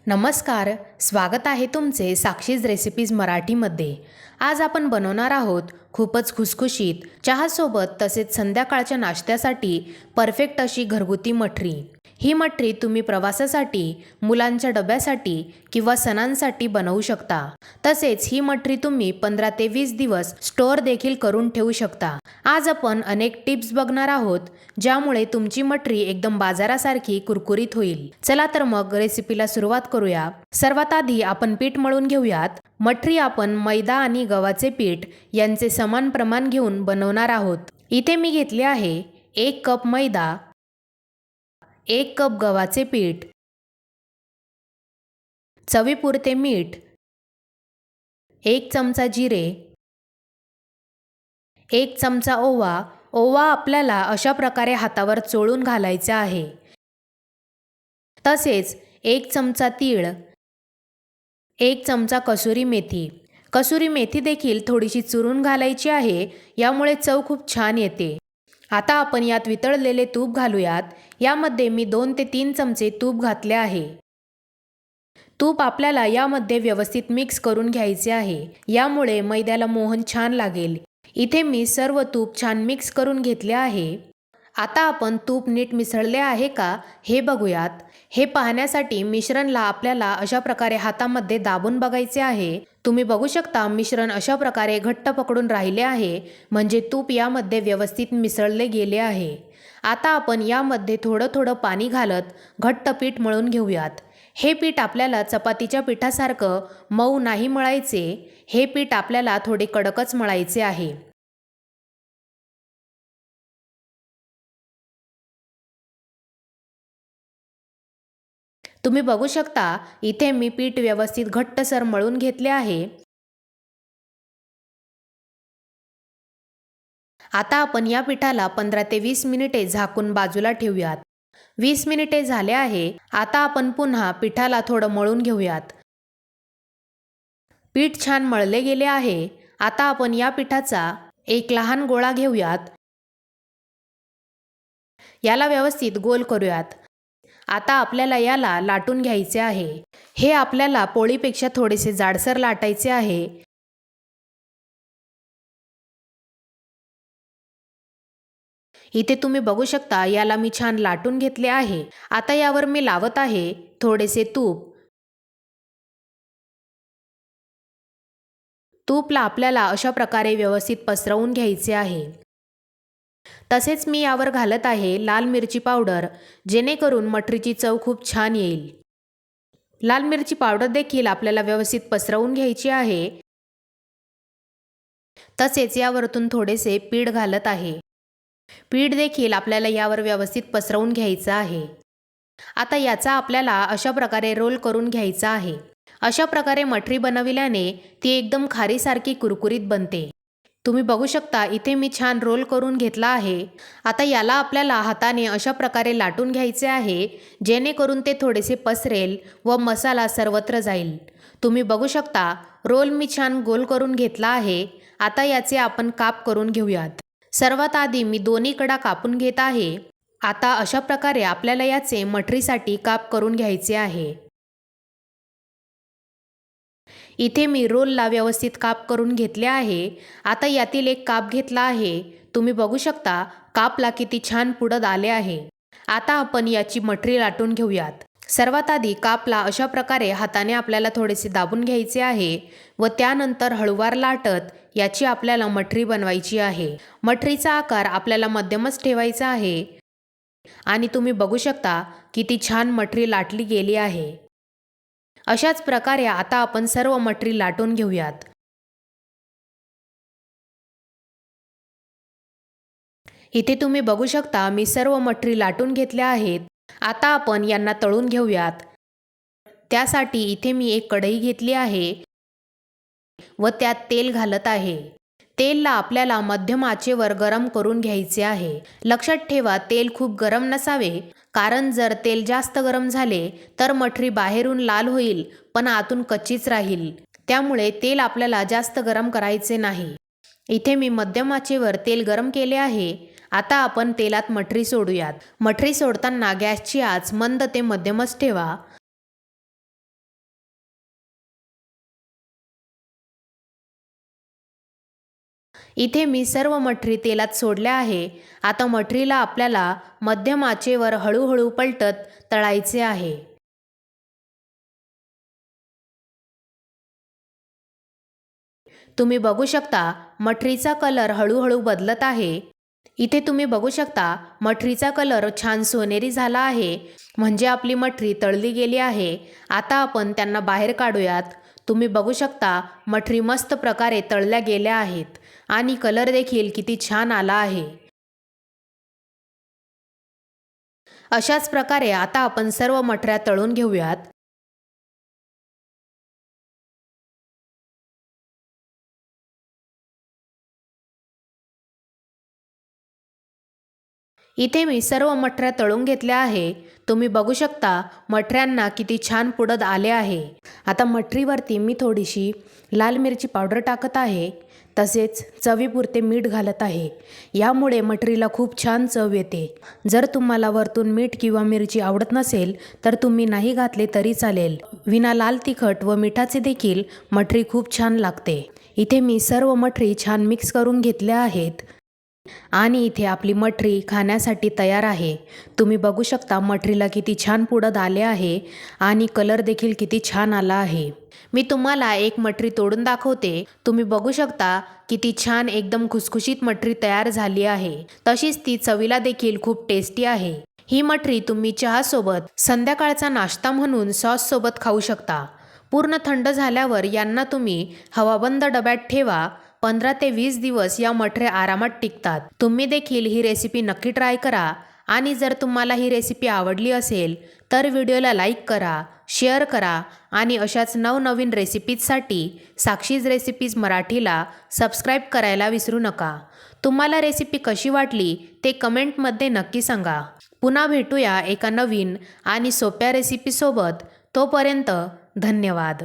नमस्कार, स्वागत आहे तुमचे साक्षीज रेसिपीज मराठीमध्ये। आज आपण बनवणार आहोत खूपच खुसखुशीत चहासोबत तसेच संध्याकाळच्या नाश्त्यासाठी परफेक्ट अशी घरगुती मठरी। ही मठरी तुम्ही प्रवासासाठी, मुलांच्या डब्यासाठी किंवा सणांसाठी बनवू शकता। तसेच ही मठरी तुम्ही 15 ते 20 दिवस स्टोअर देखील करून ठेवू शकता। आज आपण अनेक टिप्स बघणार आहोत ज्यामुळे तुमची मठरी एकदम बाजारासारखी कुरकुरीत होईल। चला तर मग रेसिपीला सुरुवात करूया। सर्वात आधी आपण पीठ मळून घेऊयात। मठरी आपण मैदा आणि गव्हाचे पीठ यांचे समान प्रमाण घेऊन बनवणार आहोत। इथे मी घेतले आहे 1 कप मैदा, 1 कप गव्हाचे पीठ, चवीपुरते मीठ, 1 चमचा जिरे, 1 चमचा ओवा। ओवा आपल्याला अशा प्रकारे हातावर चोळून घालायचा आहे। तसेच 1 चमचा तीळ, 1 चमचा कसुरी मेथी। कसुरी मेथी देखील थोडीशी चुरून घालायची आहे, यामुळे चव खूप छान येते। आता आपण यात वितळलेले तूप घालूयात। यामध्ये मी 2 ते 3 चमचे तूप घातले आहे। तूप आपल्याला यामध्ये व्यवस्थित मिक्स करून घ्यायचे आहे, यामुळे मैद्याला मोहन छान लागेल। इथे मी सर्व तूप छान मिक्स करून घेतले आहे। आता आपण तूप नीट मिसळले आहे का हे बघूयात। हे पाहण्यासाठी मिश्रणला आपल्याला अशा प्रकारे हातामध्ये दाबून बघायचे आहे। तुम्ही बघू शकता मिश्रण अशा प्रकारे घट्ट पकडून राहिले आहे, म्हणजे तूप यामध्ये व्यवस्थित मिसळले गेले आहे। आता आपण यामध्ये थोडं थोडं पाणी घालत घट्ट पीठ मळून घेऊयात। हे पीठ आपल्याला चपातीच्या पिठासारखं मऊ नाही मळायचे, हे पीठ आपल्याला थोडे कडकच मळायचे आहे। तुम्ही बघू शकता इथे मी पीठ व्यवस्थित घट्टसर मळून घेतले आहे। आता आपण या पिठाला 15 ते 20 मिनिटे झाकून बाजूला ठेवूयात। 20 मिनिटे झाले आहे। आता आपण पुन्हा पिठाला थोडं मळून घेऊयात। पीठ छान मळले गेले आहे। आता आपण या पिठाचा एक लहान गोळा घेऊयात। याला व्यवस्थित गोल करूयात। आता आपल्याला याला लाटून घ्यायचे आहे। हे आपल्याला पोळीपेक्षा थोडेसे जाडसर लाटायचे आहे। इथे तुम्ही बघू शकता याला मी छान लाटून घेतले आहे। आता यावर मी लावत आहे थोडेसे तूप। तूपला आपल्याला अशा प्रकारे व्यवस्थित पसरवून घ्यायचे आहे। तसेच मी यावर घालत आहे लाल मिरची पावडर, जेणेकरून मठरीची चव खूप छान येईल। लाल मिरची पावडर देखील आपल्याला व्यवस्थित पसरवून घ्यायची आहे। तसेच यावरतून थोडेसे पीठ घालत आहे। पीठ देखील आपल्याला यावर व्यवस्थित पसरवून घ्यायचं आहे। आता याचा आपल्याला अशा प्रकारे रोल करून घ्यायचा आहे। अशा प्रकारे मठरी बनविल्याने ती एकदम खारीसारखी कुरकुरीत बनते। तुम्ही बघू शकता इथे मी छान रोल करून घेतला आहे। आता याला आपल्याला हाताने अशा प्रकारे लाटून घ्यायचे आहे, जेणेकरून ते थोडेसे पसरेल व मसाला सर्वत्र जाईल। तुम्ही बघू शकता रोल मी छान गोल करून घेतला आहे। आता याचे आपण काप करून घेऊयात। सर्वात आधी मी दोन्ही कडा कापून घेत आहे। आता अशा प्रकारे आपल्याला याचे मठरीसाठी काप करून घ्यायचे आहे। इथे मी रोलला व्यवस्थित काप करून घेतले आहे। आता यातील एक काप घेतला आहे। तुम्ही बघू शकता कापला किती छान पुढत आले आहे। आता आपण याची मठरी लाटून घेऊयात। सर्वात आधी कापला अशा प्रकारे हाताने आपल्याला थोडेसे दाबून घ्यायचे आहे व त्यानंतर हळूवार लाटत याची आपल्याला मठरी बनवायची आहे। मठरीचा आकार आपल्याला मध्यमच ठेवायचा आहे आणि तुम्ही बघू शकता किती छान मठरी लाटली गेली आहे। अशाच प्रकारे आता आपण सर्व मठरी लाटून घेऊयात। इथे तुम्ही बघू शकता मी सर्व मठरी लाटून घेतल्या आहेत। आता आपण यांना तळून घेऊयात। त्यासाठी इथे मी एक कढई घेतली आहे व त्यात तेल घालत आहे। तेलला आपल्याला मध्यम आचेवर गरम करून घ्यायचे आहे। लक्षात ठेवा तेल खूप गरम नसावे, कारण जर तेल जास्त गरम झाले तर मठरी बाहेरून लाल होईल पण आतून कच्चीच राहील। त्यामुळे तेल आपल्याला जास्त गरम करायचे नाही। इथे मी मध्यम आचेवर तेल गरम केले आहे। आता आपण तेलात मठरी सोडूयात। मठरी सोडताना गॅसची आच मंद ते मध्यमच ठेवा। इथे मी सर्व मठरी तेलात सोडल्या आहे. आता मठरीला आपल्याला मध्यम आचेवर हळूहळू पलटत तळायचे आहे. तुम्ही बघू शकता मठरीचा कलर हळूहळू बदलत आहे. इथे तुम्ही बघू शकता मठरीचा कलर छान सोनेरी झाला आहे, म्हणजे आपली मठरी तळली गेली आहे. आता आपण त्यांना बाहेर काढूयात. तुम्ही बघू शकता मठरी मस्त प्रकारे तळल्या गेल्या आहेत आणि कलर देखील किती छान आला आहे. अशाच प्रकारे आता आपण सर्व मठऱ्या तळून घेऊयात. इथे मी सर्व मठऱ्या तळून घेतल्या आहे. तुम्ही बघू शकता मठऱ्यांना किती छान पुडत आले आहे. आता मठरीवरती मी थोडीशी लाल मिरची पावडर टाकत आहे, तसेच चवीपुरते मीठ घालत आहे. यामुळे मठरीला खूप छान चव येते. जर तुम्हाला वरतून मीठ किंवा मिरची आवडत नसेल तर तुम्ही नाही घातले तरी चालेल. विना लाल तिखट व मिठाचे देखील मठरी खूप छान लागते. इथे मी सर्व मठरी छान मिक्स करून घेतल्या आहेत आणि इथे आपली मठरी खाण्यासाठी तयार आहे. तुम्ही बघू शकता मठरीला किती छान पुडत आले आहे आणि कलर देखील किती छान आला आहे. मी तुम्हाला एक मठरी तोडून दाखवते. तुम्ही बघू शकता किती छान एकदम खुसखुशीत मठरी तयार झाली आहे. तशीच ती चवीला देखील खूप टेस्टी आहे. ही मठरी तुम्ही चहासोबत, संध्याकाळचा नाश्ता म्हणून सॉससोबत खाऊ शकता. पूर्ण थंड झाल्यावर यांना तुम्ही हवाबंद डब्यात ठेवा. 15 ते 20 दिवस या मठऱ्या आरामात टिकतात. तुम्ही देखील ही रेसिपी नक्की ट्राय करा आणि जर तुम्हाला ही रेसिपी आवडली असेल तर व्हिडिओला लाईक करा, शेअर करा आणि अशाच नवनवीन रेसिपीजसाठी साक्षीज रेसिपीज मराठीला सबस्क्राईब करायला विसरू नका. तुम्हाला रेसिपी कशी वाटली ते कमेंटमध्ये नक्की सांगा. पुन्हा भेटूया एका नवीन आणि सोप्या रेसिपीसोबत. तोपर्यंत धन्यवाद.